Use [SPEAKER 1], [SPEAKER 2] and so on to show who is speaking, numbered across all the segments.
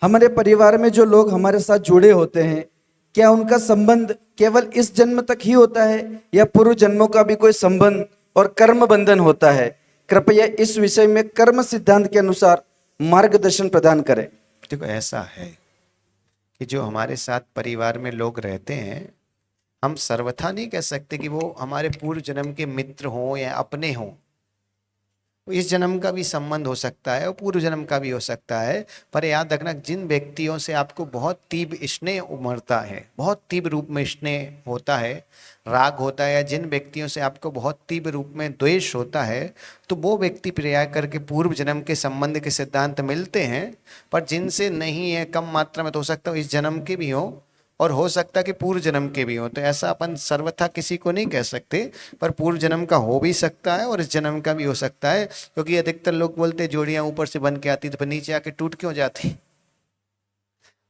[SPEAKER 1] हमारे परिवार में जो लोग हमारे साथ जुड़े होते हैं, क्या उनका संबंध केवल इस जन्म तक ही होता है या पूर्व जन्मों का भी कोई संबंध और कर्म बंधन होता है? कृपया इस विषय में कर्म सिद्धांत के अनुसार मार्गदर्शन प्रदान करें।
[SPEAKER 2] देखो, ऐसा है कि जो हमारे साथ परिवार में लोग रहते हैं, हम सर्वथा नहीं कह सकते कि वो हमारे पूर्व जन्म के मित्र हों या अपने हों। इस जन्म का भी संबंध हो सकता है और पूर्व जन्म का भी हो सकता है। पर याद रखना, जिन व्यक्तियों से आपको बहुत तीव्र स्नेह उमड़ता है, बहुत तीव्र रूप में स्नेह होता है, राग होता है, या जिन व्यक्तियों से आपको बहुत तीव्र रूप में द्वेष होता है, तो वो व्यक्ति प्रयाग करके पूर्व जन्म के संबंध के सिद्धांत मिलते हैं। पर जिनसे नहीं है, कम मात्रा में, तो हो सकता है इस जन्म के भी हो और हो सकता है कि पूर्व जन्म के भी हो। तो ऐसा अपन सर्वथा किसी को नहीं कह सकते, पर पूर्व जन्म का हो भी सकता है और इस जन्म का भी हो सकता है। क्योंकि अधिकतर लोग बोलते जोड़ियां ऊपर से बन के आती तो फिर नीचे आके टूट क्यों जाती।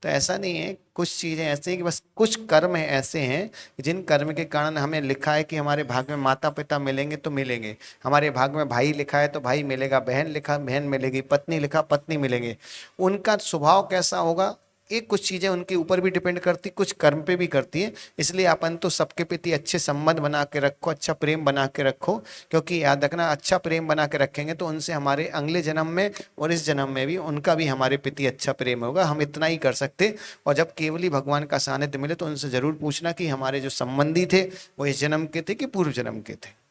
[SPEAKER 2] तो ऐसा नहीं है, कुछ चीजें ऐसे हैं कि बस कुछ कर्म है ऐसे हैं जिन कर्म के कारण हमें लिखा है कि हमारे भाग में माता पिता मिलेंगे तो मिलेंगे, हमारे भाग में भाई लिखा है तो भाई मिलेगा, बहन लिखा बहन मिलेगी, पत्नी लिखा पत्नी मिलेंगे। उनका स्वभाव कैसा होगा, ये कुछ चीजें उनके ऊपर भी डिपेंड करती, कुछ कर्म पे भी करती है। इसलिए अपन तो सबके प्रति अच्छे संबंध बना के रखो, अच्छा प्रेम बना के रखो। क्योंकि याद रखना, अच्छा प्रेम बना के रखेंगे तो उनसे हमारे अगले जन्म में और इस जन्म में भी उनका भी हमारे प्रति अच्छा प्रेम होगा। हम इतना ही कर सकते। और जब केवली भगवान का सानिध्य मिले तो उनसे जरूर पूछना कि हमारे जो संबंधी थे वो इस जन्म के थे कि पूर्व जन्म के थे।